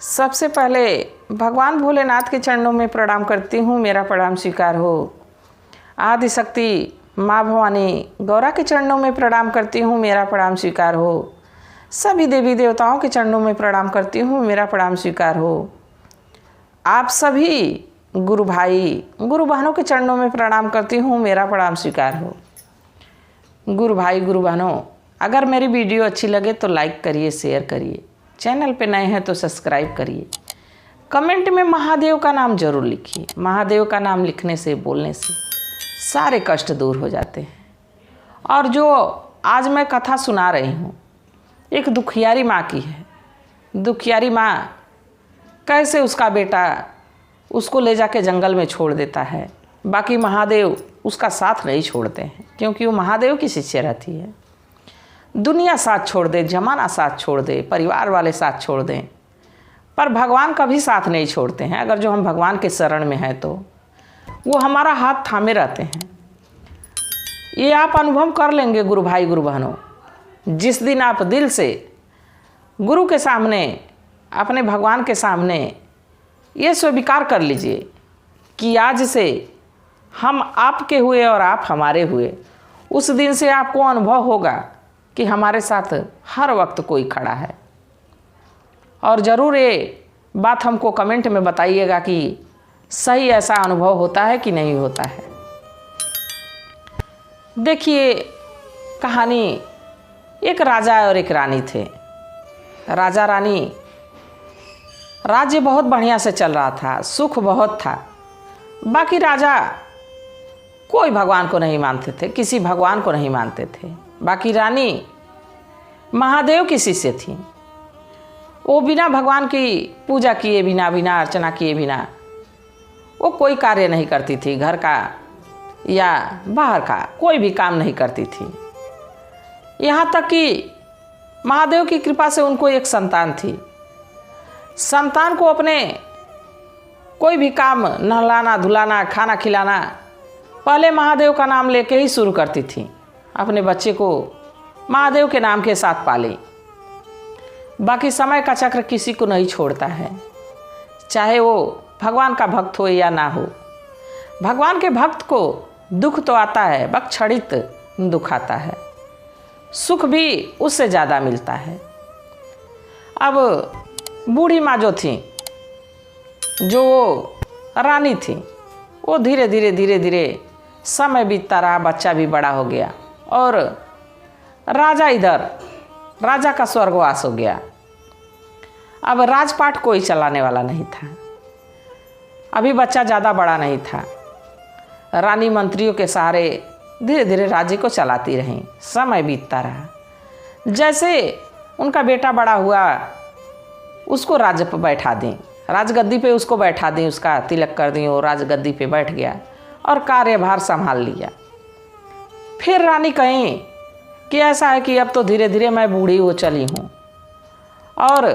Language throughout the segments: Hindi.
सबसे पहले भगवान भोलेनाथ के चरणों में प्रणाम करती हूँ, मेरा प्रणाम स्वीकार हो। आदिशक्ति माँ भवानी गौरा के चरणों में प्रणाम करती हूँ, मेरा प्रणाम स्वीकार हो। सभी देवी देवताओं के चरणों में प्रणाम करती हूँ, मेरा प्रणाम स्वीकार हो। आप सभी गुरु भाई गुरु बहनों के चरणों में प्रणाम करती हूँ, मेरा प्रणाम स्वीकार हो। गुरु भाई गुरु बहनों, अगर मेरी वीडियो अच्छी लगे तो लाइक करिए, शेयर करिए। चैनल पे नए हैं तो सब्सक्राइब करिए। कमेंट में महादेव का नाम जरूर लिखिए। महादेव का नाम लिखने से, बोलने से सारे कष्ट दूर हो जाते हैं। और जो आज मैं कथा सुना रही हूँ, एक दुखियारी माँ की है। दुखियारी माँ कैसे उसका बेटा उसको ले जाके जंगल में छोड़ देता है, बाकी महादेव उसका साथ नहीं छोड़ते हैं, क्योंकि वो महादेव की शिष्य रहती है। दुनिया साथ छोड़ दे, जमाना साथ छोड़ दे, परिवार वाले साथ छोड़ दें, पर भगवान कभी साथ नहीं छोड़ते हैं। अगर जो हम भगवान के शरण में हैं तो वो हमारा हाथ थामे रहते हैं। ये आप अनुभव कर लेंगे गुरु भाई गुरु बहनों। जिस दिन आप दिल से गुरु के सामने, अपने भगवान के सामने ये स्वीकार कर लीजिए कि आज से हम आपके हुए और आप हमारे हुए, उस दिन से आपको अनुभव होगा कि हमारे साथ हर वक्त कोई खड़ा है। और ज़रूर ये बात हमको कमेंट में बताइएगा कि सही ऐसा अनुभव होता है कि नहीं होता है। देखिए कहानी, एक राजा और एक रानी थे। राजा रानी, राज्य बहुत बढ़िया से चल रहा था, सुख बहुत था। बाकी राजा कोई भगवान को नहीं मानते थे, किसी भगवान को नहीं मानते थे। बाकी रानी महादेव की शिष्य थी। वो बिना भगवान की पूजा किए बिना, बिना अर्चना किए बिना वो कोई कार्य नहीं करती थी। घर का या बाहर का कोई भी काम नहीं करती थी। यहाँ तक कि महादेव की कृपा से उनको एक संतान थी। संतान को अपने कोई भी काम, नहलाना धुलाना, खाना खिलाना, पहले महादेव का नाम लेके ही शुरू करती थी। अपने बच्चे को महादेव के नाम के साथ पाली। बाकी समय का चक्र किसी को नहीं छोड़ता है, चाहे वो भगवान का भक्त हो या ना हो। भगवान के भक्त को दुख तो आता है, बक्षणित दुख आता है, सुख भी उससे ज़्यादा मिलता है। अब बूढ़ी माँ जो थी, जो वो रानी थी, वो धीरे धीरे समय बीतता रहा, बच्चा भी बड़ा हो गया और राजा इधर, राजा का स्वर्गवास हो गया। अब राजपाट कोई चलाने वाला नहीं था। अभी बच्चा ज़्यादा बड़ा नहीं था। रानी मंत्रियों के सहारे धीरे धीरे राज्य को चलाती रहीं। समय बीतता रहा। जैसे उनका बेटा बड़ा हुआ, उसको राज पर बैठा दी, राजगद्दी पे उसको बैठा दी, उसका तिलक कर दी, वो राजगद्दी पे बैठ गया और कार्यभार संभाल लिया। फिर रानी कहीं कि ऐसा है कि अब तो धीरे धीरे मैं बूढ़ी हो चली हूँ और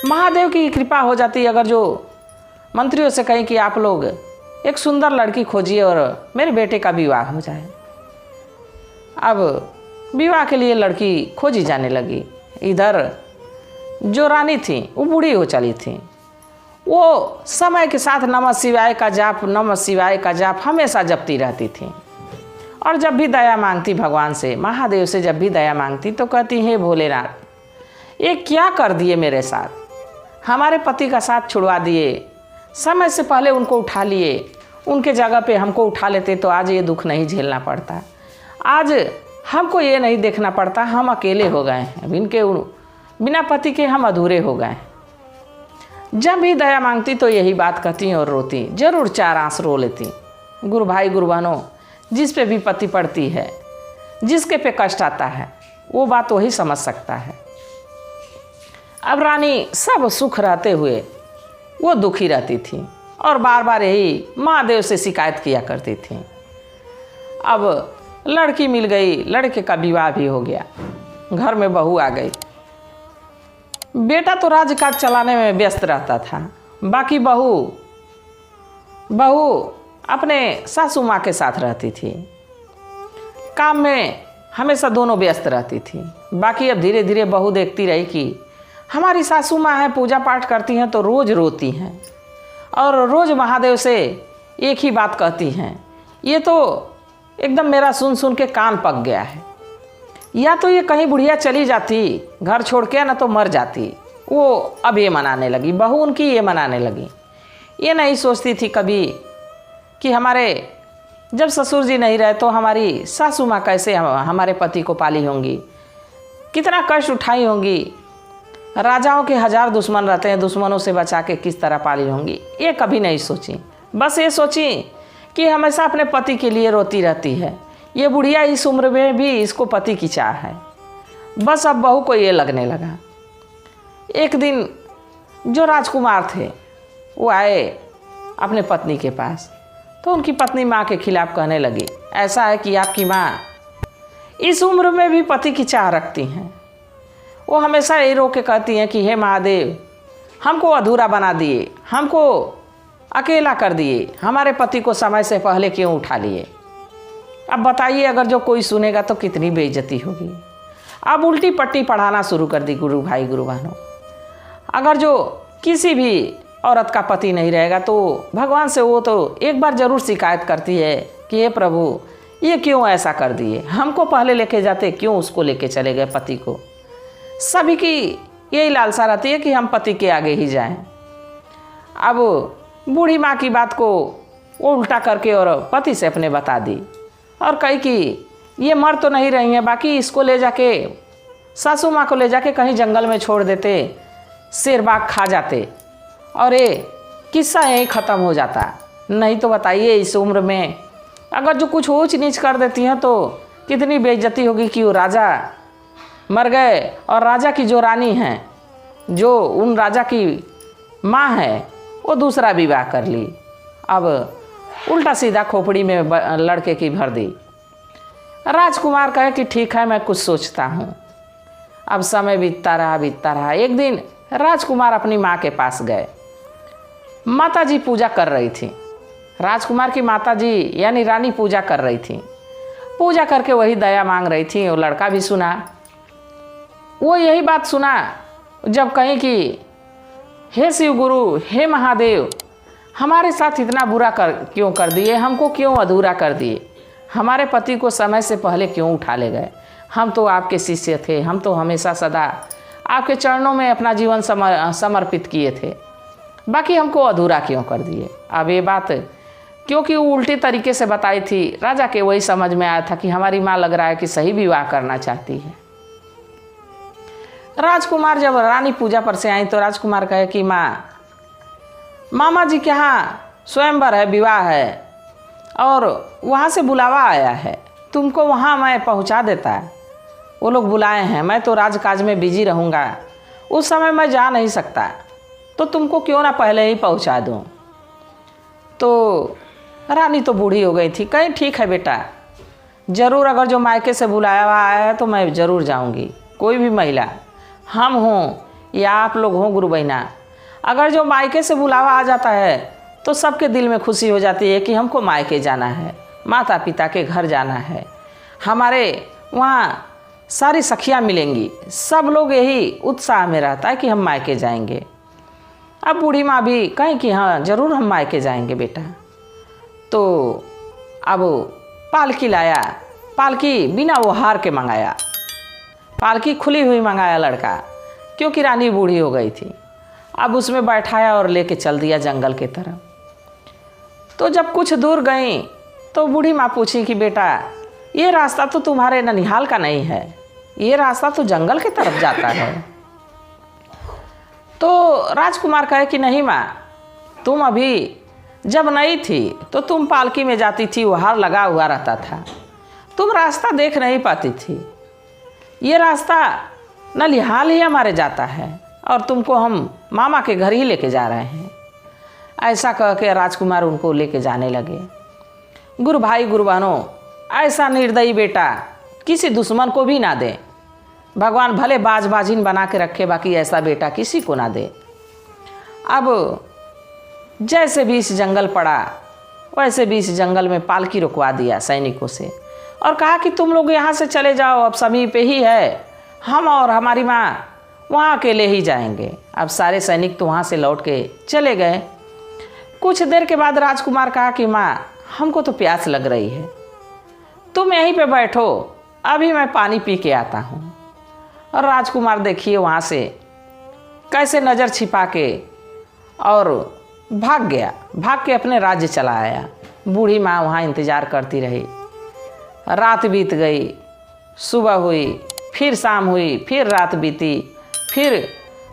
महादेव की कृपा हो जाती। अगर जो मंत्रियों से कहें कि आप लोग एक सुंदर लड़की खोजिए और मेरे बेटे का विवाह हो जाए। अब विवाह के लिए लड़की खोजी जाने लगी। इधर जो रानी थी वो बूढ़ी हो चली थी। वो समय के साथ नमः शिवाय का जाप, नमः शिवाय का जाप हमेशा जपती रहती थी। और जब भी दया मांगती भगवान से, महादेव से जब भी दया मांगती तो कहती, हे भोलेनाथ, ये क्या कर दिए मेरे साथ? हमारे पति का साथ छुड़वा दिए, समय से पहले उनको उठा लिए, उनके जगह पे हमको उठा लेते तो आज ये दुख नहीं झेलना पड़ता, आज हमको ये नहीं देखना पड़ता, हम अकेले हो गए हैं, इनके बिना पति के हम अधूरे हो गए। जब भी दया मांगती तो यही बात कहती और रोती, जरूर 4 आंस रो लेती। गुरु भाई गुरु बहनों, जिस पे भी पति पड़ती है, जिसके पे कष्ट आता है, वो बात वही समझ सकता है। अब रानी सब सुख रहते हुए वो दुखी रहती थी और बार बार यही महादेव से शिकायत किया करती थी। अब लड़की मिल गई, लड़के का विवाह भी हो गया, घर में बहू आ गई। बेटा तो राजकाज चलाने में व्यस्त रहता था, बाकी बहू अपने सासू माँ के साथ रहती थी। काम में हमेशा दोनों व्यस्त रहती थी। बाकी अब धीरे धीरे बहू देखती रही कि हमारी सासू माँ है, पूजा पाठ करती हैं तो रोज़ रोती हैं और रोज़ महादेव से एक ही बात कहती हैं। ये तो एकदम मेरा सुन सुन के कान पक गया है। या तो ये कहीं बुढ़िया चली जाती घर छोड़ के, ना तो मर जाती। वो अब ये मनाने लगी, बहू उनकी ये मनाने लगी। ये नहीं सोचती थी कभी कि हमारे जब ससुर जी नहीं रहे तो हमारी सासू माँ कैसे हमारे पति को पाली होंगी, कितना कष्ट उठाई होंगी। राजाओं के 1000 दुश्मन रहते हैं, दुश्मनों से बचा के किस तरह पाली होंगी, ये कभी नहीं सोची। बस ये सोची कि हमेशा अपने पति के लिए रोती रहती है। ये बुढ़िया इस उम्र में भी इसको पति की चाह है। बस अब बहू को ये लगने लगा। एक दिन जो राजकुमार थे वो आए अपने पत्नी के पास, तो उनकी पत्नी माँ के खिलाफ कहने लगी, ऐसा है कि आपकी माँ इस उम्र में भी पति की चाह रखती हैं। वो हमेशा यही रो के कहती हैं कि हे महादेव, हमको अधूरा बना दिए, हमको अकेला कर दिए, हमारे पति को समय से पहले क्यों उठा लिए। अब बताइए, अगर जो कोई सुनेगा तो कितनी बेइज्जती होगी। अब उल्टी पट्टी पढ़ाना शुरू कर दी गुरु भाई गुरु बहनों। अगर जो किसी भी औरत का पति नहीं रहेगा तो भगवान से वो तो एक बार ज़रूर शिकायत करती है कि हे प्रभु, ये क्यों ऐसा कर दिए, हमको पहले लेके जाते, क्यों उसको लेके चले गए पति को। सभी की यही लालसा रहती है कि हम पति के आगे ही जाएं। अब बूढ़ी माँ की बात को वो उल्टा करके और पति से अपने बता दी और कही कि ये मर तो नहीं रही हैं, बाकी इसको ले जाके सासू माँ को ले जाके कहीं जंगल में छोड़ देते, शेर बाघ खा जाते और ये किस्सा यहीं ख़त्म हो जाता। नहीं तो बताइए, इस उम्र में अगर जो कुछ ऊंच नीच कर देती हैं तो कितनी बेइज्जती होगी कि वो राजा मर गए और राजा की जो रानी हैं, जो उन राजा की माँ है, वो दूसरा विवाह कर ली। अब उल्टा सीधा खोपड़ी में लड़के की भर दी। राजकुमार कहे कि ठीक है, मैं कुछ सोचता हूँ। अब समय बीतता रहा। एक दिन राजकुमार अपनी माँ के पास गए। माता जी पूजा कर रही थी। राजकुमार की माता जी यानी रानी पूजा कर रही थी। पूजा करके वही दया मांग रही थी। वो लड़का भी सुना। वो यही बात सुना जब कहीं कि हे शिव गुरु, हे महादेव, हमारे साथ इतना बुरा क्यों कर दिए, हमको क्यों अधूरा कर दिए, हमारे पति को समय से पहले क्यों उठा ले गए। हम तो आपके शिष्य थे, हम तो हमेशा सदा आपके चरणों में अपना जीवन समर्पित किए थे, बाकी हमको अधूरा क्यों कर दिए। अब ये बात क्योंकि वो उल्टी तरीके से बताई थी, राजा के वही समझ में आया था कि हमारी माँ लग रहा है कि सही विवाह करना चाहती है। राजकुमार जब रानी पूजा पर से आई तो राजकुमार कहे कि मामा जी के यहाँ स्वयंवर है, विवाह है और वहाँ से बुलावा आया है, तुमको वहाँ मैं पहुँचा देता है। वो लोग बुलाए हैं, मैं तो राजकाज में बिजी रहूँगा, उस समय मैं जा नहीं सकता, तो तुमको क्यों ना पहले ही पहुँचा दूँ। तो रानी तो बूढ़ी हो गई थी। कहीं ठीक है बेटा, ज़रूर अगर जो मायके से बुलाया हुआ आया है तो मैं ज़रूर जाऊँगी। कोई भी महिला, हम हों या आप लोग हों गुरु बहना, अगर जो मायके से बुलावा आ जाता है तो सबके दिल में खुशी हो जाती है कि हमको मायके जाना है, माता पिता के घर जाना है, हमारे वहाँ सारी सखियाँ मिलेंगी, सब लोग यही उत्साह में रहता है कि हम मायके जाएंगे। अब बूढ़ी माँ भी कहें कि हाँ ज़रूर हम मायके जाएंगे बेटा। तो अब पालकी लाया, पालकी बिना वो हार के मंगाया, पालकी खुली हुई मंगाया लड़का, क्योंकि रानी बूढ़ी हो गई थी। अब उसमें बैठाया और लेके चल दिया जंगल की तरफ। तो जब कुछ दूर गई तो बूढ़ी माँ पूछी कि बेटा, ये रास्ता तो तुम्हारे ननिहाल का नहीं है, ये रास्ता तो जंगल की तरफ जाता है। तो राजकुमार कहे कि नहीं माँ, तुम अभी जब नई थी तो तुम पालकी में जाती थी, वो हार लगा हुआ रहता था, तुम रास्ता देख नहीं पाती थी। ये रास्ता ननिहाल ही हमारे जाता है और तुमको हम मामा के घर ही लेके जा रहे हैं। ऐसा कह के राजकुमार उनको लेके जाने लगे। गुरु भाई गुरु बहनों, ऐसा निर्दयी बेटा किसी दुश्मन को भी ना दे। भगवान भले बाजिन बना के रखे, बाकी ऐसा बेटा किसी को ना दे। अब जैसे भी इस जंगल पड़ा वैसे भी इस जंगल में पालकी रुकवा दिया सैनिकों से और कहा कि तुम लोग यहाँ से चले जाओ, अब समीप ही है, हम और हमारी माँ वहाँ अकेले ही जाएंगे। अब सारे सैनिक तो वहाँ से लौट के चले गए। कुछ देर के बाद राजकुमार कहा कि माँ, हमको तो प्यास लग रही है, तुम यहीं पे बैठो, अभी मैं पानी पी के आता हूँ। और राजकुमार देखिए वहाँ से कैसे नज़र छिपा के और भाग गया, भाग के अपने राज्य चला आया। बूढ़ी माँ वहाँ इंतज़ार करती रही। रात बीत गई, सुबह हुई, फिर शाम हुई, फिर रात बीती, फिर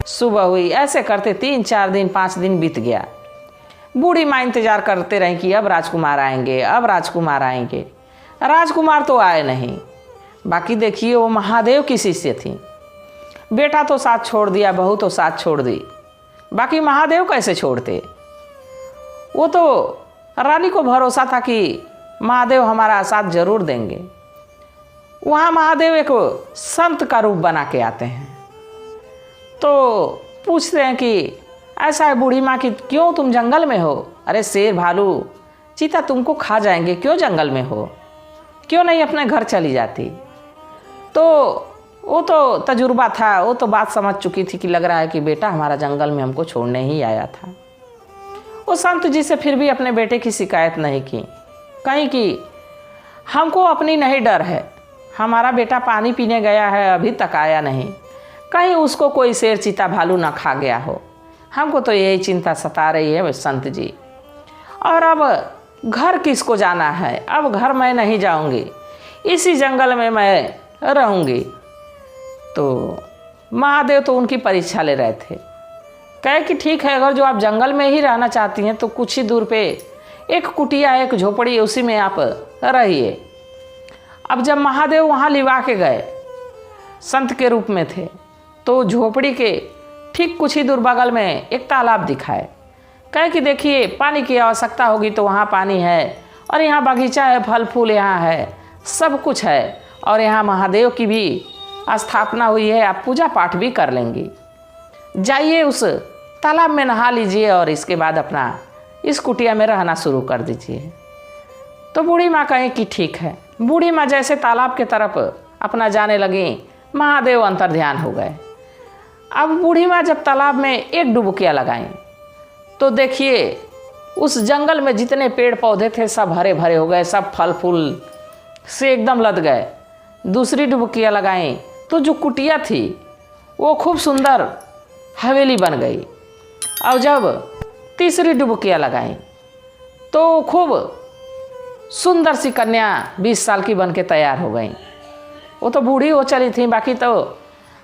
सुबह हुई। ऐसे करते 3-4 दिन 5 दिन बीत गया। बूढ़ी माँ इंतज़ार करते रही कि अब राजकुमार आएंगे, अब राजकुमार आएंगे। राजकुमार तो आए नहीं। बाकी देखिए वो महादेव की शिष्य थी। बेटा तो साथ छोड़ दिया, बहू तो साथ छोड़ दी, बाकी महादेव कैसे छोड़ते। वो तो रानी को भरोसा था कि महादेव हमारा साथ जरूर देंगे। वहाँ महादेव एक संत का रूप बना के आते हैं। तो पूछते हैं कि ऐसा है बूढ़ी माँ कि क्यों तुम जंगल में हो? अरे शेर भालू चीता तुमको खा जाएंगे, क्यों जंगल में हो, क्यों नहीं अपने घर चली जाती। तो वो तो तजुर्बा था, वो तो बात समझ चुकी थी कि लग रहा है कि बेटा हमारा जंगल में हमको छोड़ने ही आया था। वो संत जी से फिर भी अपने बेटे की शिकायत नहीं की, कहीं कि हमको अपनी नहीं डर है, हमारा बेटा पानी पीने गया है अभी तक आया नहीं, कहीं उसको कोई शेर चीता भालू ना खा गया हो, हमको तो यही चिंता सता रही है संत जी। और अब घर किसको जाना है, अब घर मैं नहीं जाऊंगी, इसी जंगल में मैं रहूंगी। तो महादेव तो उनकी परीक्षा ले रहे थे। कहे कि ठीक है, अगर जो आप जंगल में ही रहना चाहती हैं तो कुछ ही दूर पे एक कुटिया, एक झोपड़ी, उसी में आप रहिए। अब जब महादेव वहाँ लिवा के गए, संत के रूप में थे, तो झोपड़ी के ठीक कुछ ही दूर बगल में एक तालाब दिखाए। कहे कि देखिए पानी की आवश्यकता होगी तो वहाँ पानी है, और यहाँ बगीचा है, फल फूल यहाँ है, सब कुछ है, और यहाँ महादेव की भी स्थापना हुई है, आप पूजा पाठ भी कर लेंगी। जाइए उस तालाब में नहा लीजिए और इसके बाद अपना इस कुटिया में रहना शुरू कर दीजिए। तो बूढ़ी माँ कहें कि ठीक है। बूढ़ी माँ जैसे तालाब के तरफ अपना जाने लगी, महादेव अंतर्ध्यान हो गए। अब बूढ़ी माँ जब तालाब में एक डुबकियाँ लगाई तो देखिए उस जंगल में जितने पेड़ पौधे थे सब हरे भरे हो गए, सब फल फूल से एकदम लद गए। दूसरी डुबकियाँ लगाई तो जो कुटिया थी वो खूब सुंदर हवेली बन गई। और जब तीसरी डुबकियाँ लगाई तो खूब सुंदर सी कन्या 20 साल की बन के तैयार हो गई। वो तो बूढ़ी हो चली थी, बाकी तो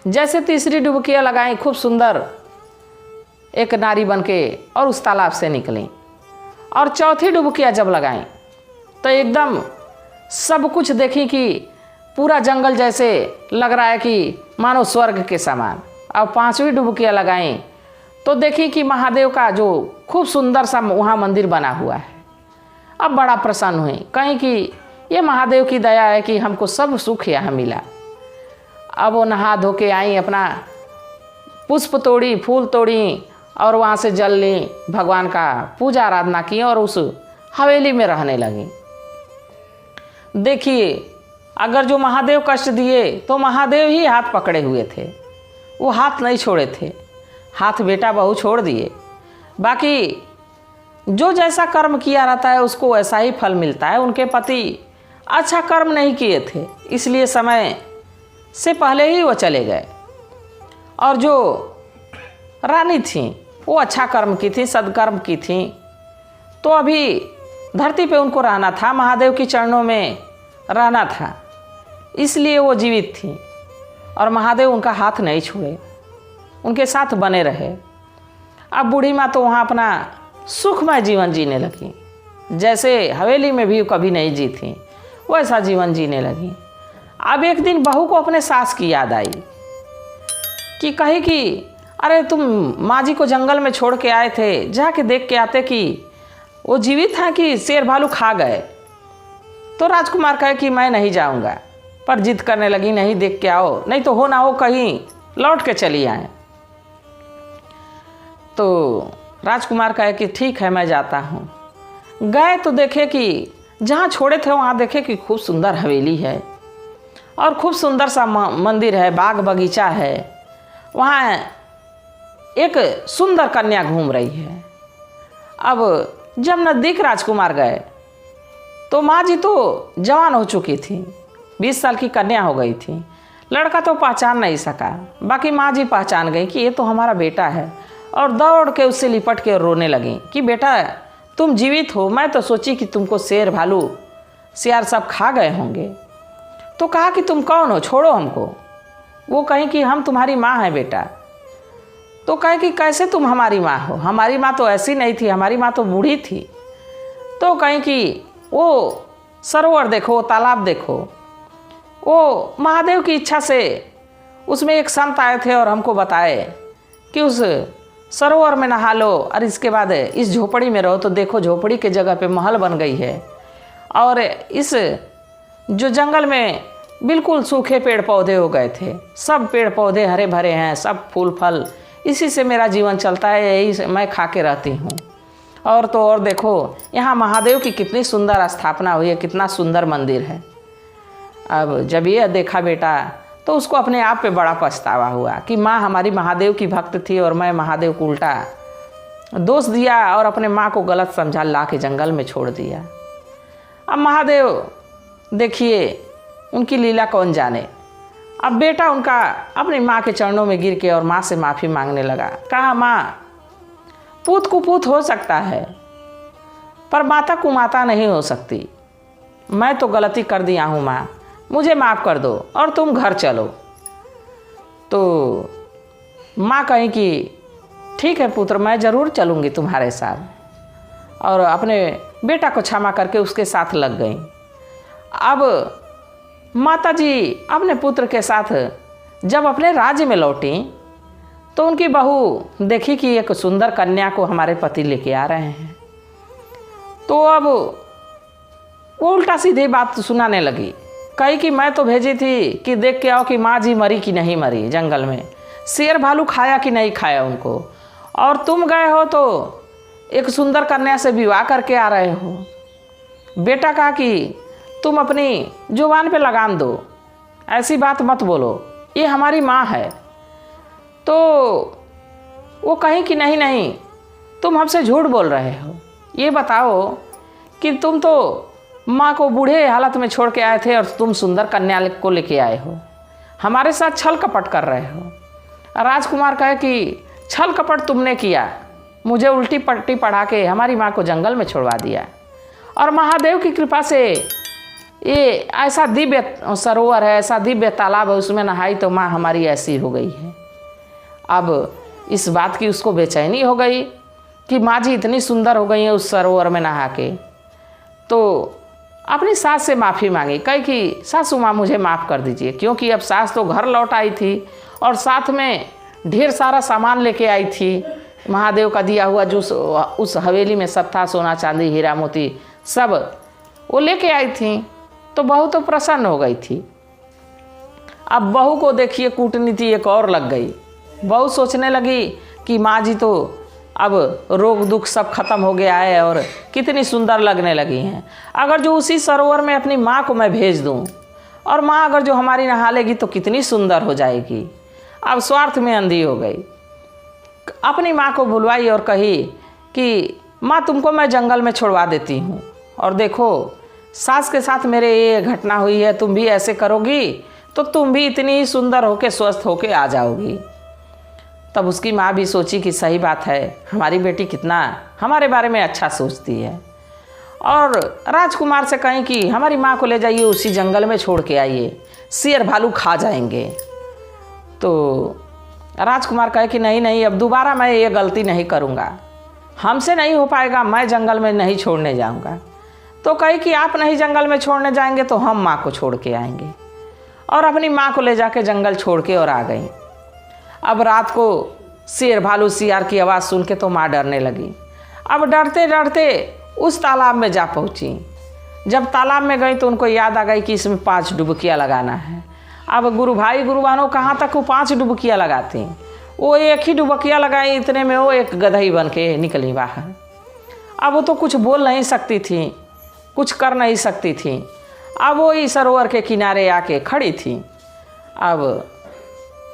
जैसे तीसरी डुबकियाँ लगाई खूब सुंदर एक नारी बन के और उस तालाब से निकली। और चौथी डुबकियाँ जब लगाई तो एकदम सब कुछ देखी कि पूरा जंगल जैसे लग रहा है कि मानो स्वर्ग के समान। अब पांचवी डुबकियाँ लगाई तो देखी कि महादेव का जो खूब सुंदर सा वहाँ मंदिर बना हुआ है। अब बड़ा प्रसन्न हुई, कहीं कि ये महादेव की दया है कि हमको सब सुख यहाँ मिला। अब वो नहा धो के आई, अपना पुष्प तोड़ी, फूल तोड़ी और वहाँ से जल ली, भगवान का पूजा आराधना की और उस हवेली में रहने लगी। देखिए अगर जो महादेव कष्ट दिए तो महादेव ही हाथ पकड़े हुए थे, वो हाथ नहीं छोड़े थे, हाथ बेटा बहू छोड़ दिए। बाकी जो जैसा कर्म किया रहता है उसको वैसा ही फल मिलता है। उनके पति अच्छा कर्म नहीं किए थे, इसलिए समय से पहले ही वो चले गए। और जो रानी थी वो अच्छा कर्म की थी, सदकर्म की थी, तो अभी धरती पे उनको रहना था, महादेव के चरणों में रहना था, इसलिए वो जीवित थी। और महादेव उनका हाथ नहीं छोड़े, उनके साथ बने रहे। अब बूढ़ी माँ तो वहाँ अपना सुखमय जीवन जीने लगी, जैसे हवेली में भी कभी नहीं जी थी वैसा जीवन जीने लगी। अब एक दिन बहू को अपने सास की याद आई कि कही कि अरे तुम माँ जी को जंगल में छोड़ के आए थे, जाके देख के आते कि वो जीवित हैं कि शेर भालू खा गए। तो राजकुमार कहे कि मैं नहीं जाऊंगा, पर जिद करने लगी नहीं देख के आओ, नहीं तो हो ना हो कहीं लौट के चली आए। तो राजकुमार कहे कि ठीक है मैं जाता हूँ। गए तो देखे कि जहाँ छोड़े थे वहाँ देखे कि खूब सुंदर हवेली है और खूब सुंदर सा मंदिर है, बाग बगीचा है। वहाँ एक सुंदर कन्या घूम रही है। अब जब नज़दीक राजकुमार गए तो माँ जी तो जवान हो चुकी थी, 20 साल की कन्या हो गई थी। लड़का तो पहचान नहीं सका, बाकी माँ जी पहचान गई कि ये तो हमारा बेटा है, और दौड़ के उससे लिपट के रोने लगी कि बेटा तुम जीवित हो, मैं तो सोची कि तुमको शेर भालू सियार सब खा गए होंगे। तो कहा कि तुम कौन हो, छोड़ो हमको। वो कहीं कि हम तुम्हारी माँ हैं बेटा। तो कहे कि कैसे तुम हमारी माँ हो, हमारी माँ तो ऐसी नहीं थी, हमारी माँ तो बूढ़ी थी। तो कहीं कि वो सरोवर देखो, तालाब देखो, वो महादेव की इच्छा से उसमें एक संत आए थे और हमको बताए कि उस सरोवर में नहा लो और इसके बाद इस झोपड़ी में रहो। तो देखो झोपड़ी के जगह पे महल बन गई है, और इस जो जंगल में बिल्कुल सूखे पेड़ पौधे हो गए थे, सब पेड़ पौधे हरे भरे हैं, सब फूल फल, इसी से मेरा जीवन चलता है, यही से मैं खा के रहती हूँ। और तो और देखो यहाँ महादेव की कितनी सुंदर स्थापना हुई है, कितना सुंदर मंदिर है। अब जब ये देखा बेटा तो उसको अपने आप पे बड़ा पछतावा हुआ कि माँ हमारी महादेव की भक्त थी और मैं महादेव को उल्टा दोष दिया और अपने माँ को गलत समझा, ला के जंगल में छोड़ दिया। अब महादेव देखिए उनकी लीला कौन जाने। अब बेटा उनका अपनी माँ के चरणों में गिर के और माँ से माफ़ी मांगने लगा। कहा माँ, पूत कुपूत हो सकता है पर माता कुमाता नहीं हो सकती। मैं तो गलती कर दिया हूँ माँ, मुझे माफ़ कर दो और तुम घर चलो। तो माँ कही कि ठीक है पुत्र, मैं ज़रूर चलूँगी तुम्हारे साथ, और अपने बेटा को क्षमा करके उसके साथ लग गई। अब माता जी अपने पुत्र के साथ जब अपने राज्य में लौटी तो उनकी बहू देखी कि एक सुंदर कन्या को हमारे पति लेके आ रहे हैं। तो अब वो उल्टा सीधी बात सुनाने लगी, कही कि मैं तो भेजी थी कि देख के आओ कि माँ जी मरी कि नहीं मरी, जंगल में शेर भालू खाया कि नहीं खाया उनको, और तुम गए हो तो एक सुंदर कन्या से विवाह करके आ रहे हो। बेटा कहा कि तुम अपनी जुबान पे लगाम दो, ऐसी बात मत बोलो, ये हमारी माँ है। तो वो कहीं कि नहीं नहीं, तुम हमसे झूठ बोल रहे हो, ये बताओ कि तुम तो माँ को बूढ़े हालत में छोड़ के आए थे और तुम सुंदर कन्या को लेके आए हो, हमारे साथ छल कपट कर रहे हो। राजकुमार कहे कि छल कपट तुमने किया, मुझे उल्टी पट्टी पढ़ा के हमारी माँ को जंगल में छोड़वा दिया, और महादेव की कृपा से ये ऐसा दिव्य सरोवर है, ऐसा दिव्य तालाब है, उसमें नहाई तो माँ हमारी ऐसी हो गई है। अब इस बात की उसको बेचैनी हो गई कि माँ जी इतनी सुंदर हो गई हैं उस सरोवर में नहा के। तो अपनी सास से माफ़ी मांगी, कही कि सासू माँ मुझे माफ़ कर दीजिए, क्योंकि अब सास तो घर लौट आई थी और साथ में ढेर सारा सामान लेके आई थी, महादेव का दिया हुआ जो उस हवेली में सब था, सोना चांदी हीरा मोती सब वो लेके आई थी। तो बहू तो प्रसन्न हो गई थी। अब बहू को देखिए कूटनीति एक और लग गई। बहू सोचने लगी कि माँ जी तो अब रोग दुख सब खत्म हो गया है और कितनी सुंदर लगने लगी हैं, अगर जो उसी सरोवर में अपनी माँ को मैं भेज दूँ और माँ अगर जो हमारी नहा लेगी तो कितनी सुंदर हो जाएगी। अब स्वार्थ में अंधी हो गई, अपनी माँ को बुलवाई और कही कि माँ तुमको मैं जंगल में छोड़वा देती हूँ, और देखो सास के साथ मेरे ये घटना हुई है, तुम भी ऐसे करोगी तो तुम भी इतनी ही सुंदर होके स्वस्थ होके आ जाओगी। तब उसकी माँ भी सोची कि सही बात है, हमारी बेटी कितना हमारे बारे में अच्छा सोचती है, और राजकुमार से कहीं कि हमारी माँ को ले जाइए उसी जंगल में छोड़ के आइए, शेर भालू खा जाएंगे। तो राजकुमार कहे कि नहीं नहीं, अब दोबारा मैं ये गलती नहीं करूँगा, हमसे नहीं हो पाएगा, मैं जंगल में नहीं छोड़ने जाऊँगा। तो कही कि आप नहीं जंगल में छोड़ने जाएंगे तो हम माँ को छोड़ के आएंगे, और अपनी माँ को ले जाके जंगल छोड़ के और आ गई। अब रात को शेर भालू सियार की आवाज़ सुन के तो माँ डरने लगी। अब डरते डरते उस तालाब में जा पहुँची। जब तालाब में गई तो उनको याद आ गई कि इसमें 5 डुबकियाँ लगाना है। अब गुरु भाई गुरुबानों कहाँ तक वो 5 डुबकियाँ लगाती, वो एक ही डुबकियाँ लगाई, इतने में वो एक गदही बन के निकली बाहर। अब वो तो कुछ बोल नहीं सकती थी, कुछ कर नहीं सकती थी। अब वो ही सरोवर के किनारे आके खड़ी थी। अब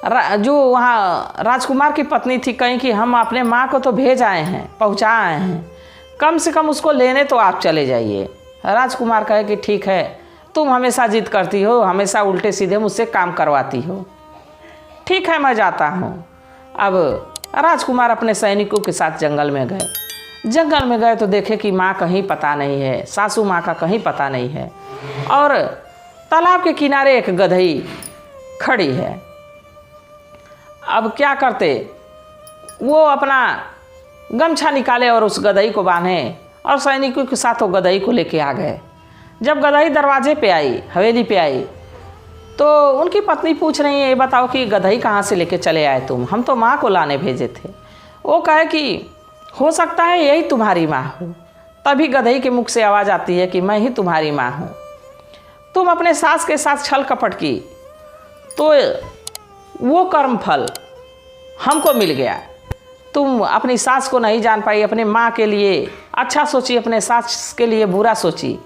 जो वहाँ राजकुमार की पत्नी थी, कहीं कि हम अपने माँ को तो भेज आए हैं, पहुँचा आए हैं, कम से कम उसको लेने तो आप चले जाइए। राजकुमार कहे कि ठीक है, तुम हमेशा जिद करती हो, हमेशा उल्टे सीधे मुझसे काम करवाती हो, ठीक है मैं जाता हूँ। अब राजकुमार अपने सैनिकों के साथ जंगल में गए। जंगल में गए तो देखे कि माँ कहीं पता नहीं है, सासू माँ का कहीं पता नहीं है, और तालाब के किनारे एक गदही खड़ी है। अब क्या करते, वो अपना गमछा निकाले और उस गदही को बांधे और सैनिकों के साथ वो गदही को लेके आ गए। जब गदही दरवाजे पे आई, हवेली पे आई, तो उनकी पत्नी पूछ रही है, ये बताओ कि गदही कहाँ से लेके चले आए तुम, हम तो माँ को लाने भेजे थे। वो कहे कि हो सकता है यही तुम्हारी माँ हो। तभी गदही के मुख से आवाज़ आती है कि मैं ही तुम्हारी माँ हूँ। तुम अपने सास के साथ छल कपट की तो वो कर्म फल हमको मिल गया। तुम अपनी सास को नहीं जान पाई, अपने माँ के लिए अच्छा सोची, अपने सास के लिए बुरा सोची।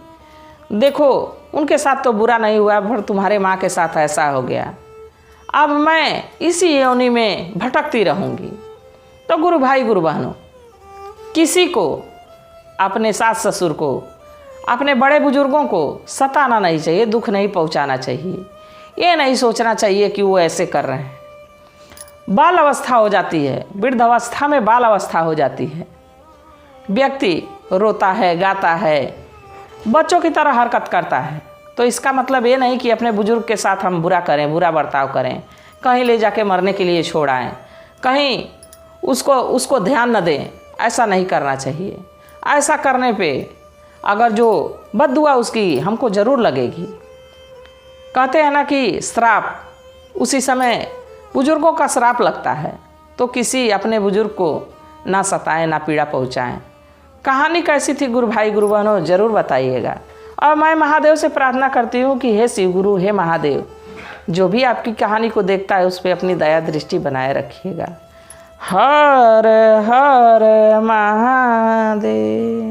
देखो उनके साथ तो बुरा नहीं हुआ, पर तुम्हारे माँ के साथ ऐसा हो गया। अब मैं इसी योनि में भटकती रहूँगी। तो गुरु भाई गुरु बहनों, किसी को, अपने सास ससुर को, अपने बड़े बुजुर्गों को सताना नहीं चाहिए, दुख नहीं पहुँचाना चाहिए। ये नहीं सोचना चाहिए कि वो ऐसे कर रहे हैं। बाल अवस्था हो जाती है, वृद्ध अवस्था में बाल अवस्था हो जाती है। व्यक्ति रोता है, गाता है, बच्चों की तरह हरकत करता है, तो इसका मतलब ये नहीं कि अपने बुजुर्ग के साथ हम बुरा करें, बुरा बर्ताव करें, कहीं ले जाके मरने के लिए छोड़ आएँ, कहीं उसको ध्यान न दें। ऐसा नहीं करना चाहिए। ऐसा करने पे अगर जो बद्दुआ उसकी हमको ज़रूर लगेगी। कहते हैं ना कि श्राप उसी समय बुजुर्गों का श्राप लगता है, तो किसी अपने बुजुर्ग को ना सताएं, ना पीड़ा पहुंचाएं। कहानी कैसी थी गुरु भाई गुरु बहनों, ज़रूर बताइएगा। और मैं महादेव से प्रार्थना करती हूँ कि हे शिव गुरु, हे महादेव, जो भी आपकी कहानी को देखता है उस पर अपनी दया दृष्टि बनाए रखिएगा। हर हर महादेव।